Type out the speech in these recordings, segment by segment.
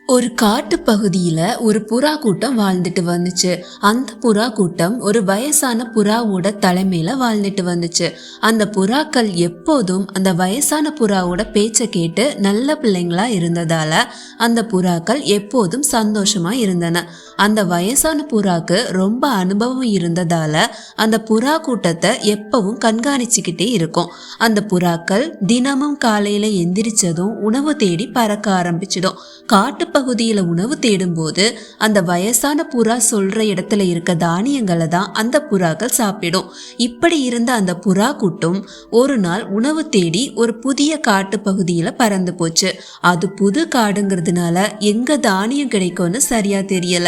ஒரு காட்டு பகுதியில ஒரு புறா கூட்டம் வாழ்ந்துட்டு வந்துச்சு. அந்த புறா கூட்டம் ஒரு வயசான புறாவோட தலைமையில வாழ்ந்துட்டு வந்துச்சு. அந்த புறாக்கள் எப்போதும் அந்த வயசான புறாவோட பேச்சை கேட்டு நல்ல பிள்ளைங்களா இருந்ததால அந்த புறாக்கள் எப்போதும் சந்தோஷமா இருந்தன. அந்த வயசான புறாக்கு ரொம்ப அனுபவம் இருந்ததால அந்த புறா கூட்டத்தை எப்பவும் கண்காணிச்சுக்கிட்டே இருக்கும். அந்த புறாக்கள் தினமும் காலையில எந்திரிச்சதும் உணவு தேடி பறக்க ஆரம்பிச்சிடும். காட்டு பகுதியில உணவு தேடும் போது அந்த வயசான புறா சொல்ற இடத்துல இருக்க தானியங்களை தான் அந்த புறாக்கள் சாப்பிடும். இப்படி இருந்த அந்த புறா கூட்டம் ஒரு நாள் உணவு தேடி ஒரு புதிய காட்டு பகுதியில பறந்து போச்சு. அது புது காடுங்கிறதுனால எங்க தானியம் கிடைக்கும்னு சரியா தெரியல.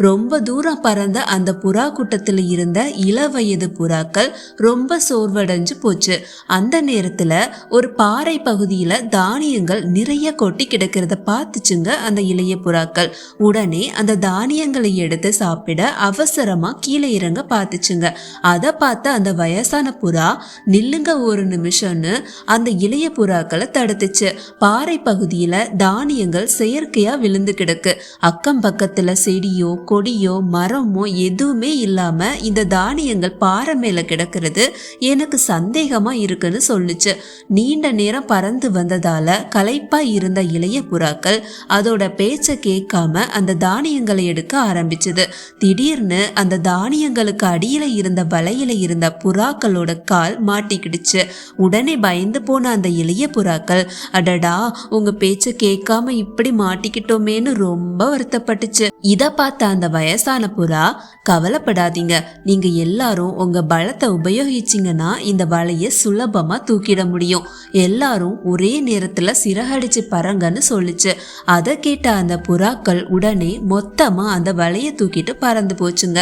ரொம்ப தூரம் பறந்த அந்த புறா கூட்டத்துல இருந்த இள வயது புறாக்கள் ரொம்ப சோர்வடைஞ்சு போச்சு. அந்த நேரத்துல ஒரு பாறை பகுதியில தானியங்கள் நிறைய கொட்டி கிடக்கிறத பார்த்துச்சுங்க அந்த இளைய புறாக்கள். உடனே அந்த தானியங்களை எடுத்து சாப்பிட அவசரமா கீழே இறங்க பார்த்துச்சுங்க. அதை பார்த்த அந்த வயசான புறா நில்லுங்க ஒரு நிமிஷம்னு அந்த இளைய புறாக்களை தடுத்துச்சு. பாறை பகுதியில தானியங்கள் செயற்கையா விழுந்து கிடக்கு. அக்கம் பக்கத்துல செடியோ கொடியோ மரமோ எதுவுமே இல்லாம இந்த தானியங்கள் பாறை மேல கிடக்கிறது எனக்கு சந்தேகமா இருக்குன்னு சொல்லுச்சு. நீண்ட நேரம் பறந்து வந்ததால களைப்பா இருந்த இளைய புறாக்கள் அதோட பேச்சை கேட்காம அந்த தானியங்களை எடுக்க ஆரம்பிச்சது. திடீர்னு அந்த தானியங்களுக்கு அடியில இருந்த வலையில இருந்த புறாக்களோட கால் மாட்டிக்கிடுச்சு. உடனே பயந்து போன அந்த இளைய புறாக்கள், அடடா உங்க பேச்சை கேட்காம இப்படி மாட்டிக்கிட்டோமேன்னு ரொம்ப வருத்தப்பட்டுச்சு. இத பார்த்த அந்த வயசான புறா, கவலைப்படாதீங்க, நீங்க எல்லாரும் உங்க பலத்தை உபயோகிச்சிங்கன்னா இந்த வலையை சுலபமா தூக்கிட முடியும். எல்லாரும் ஒரே நேரத்துல சிறகடிச்சு பறங்கன்னு சொல்லுச்சு. அதை கேட்ட அந்த புறாக்கள் உடனே மொத்தமா அந்த வலையை தூக்கிட்டு பறந்து போச்சுங்க.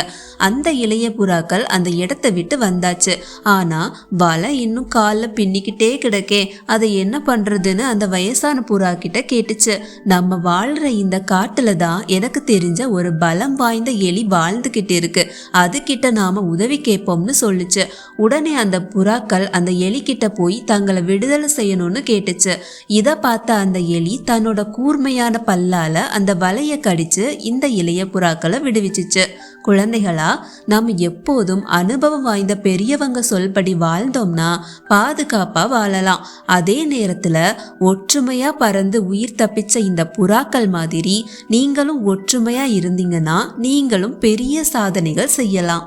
அந்த இளைய புறாக்கள் அந்த இடத்தை விட்டு வந்தாச்சு. ஆனா வலை இன்னும் கால்ல பின்னிக்கிட்டே கிடக்கே, அதை என்ன பண்றதுன்னு அந்த வயசான புறா கிட்ட கேட்டுச்சு. நம்ம வாழ்ற இந்த காட்டுல தான் எனக்கு தெரிஞ்ச ஒரு பலம் வாய்ந்த எலி வாழ்ந்துகிட்டு இருக்கு, அது கிட்ட நாம உதவி கேட்போம்னு சொல்லுச்சு. உடனே அந்த புறாக்கள் அந்த எலி கிட்ட போய் தங்களை விடுதலை செய்யணும்னு கேட்டுச்சு. இதை பார்த்த அந்த எலி தன்னோட கூர்மையான பல்லால அந்த வலையை கடிச்சு இந்த இளைய புறாக்களை விடுவிச்சிச்சு. குழந்தைகளா, நாம் எப்போதும் அனுபவம் வாய்ந்த பெரியவங்க சொல்படி வாழ்ந்தோம்னா பாதுகாப்பா வாழலாம். அதே நேரத்துல ஒற்றுமையா பறந்து உயிர் தப்பிச்ச இந்த புறாக்கள் மாதிரி நீங்களும் ஒற்றுமையா இருந்தீங்கன்னா நீங்களும் பெரிய சாதனைகள் செய்யலாம்.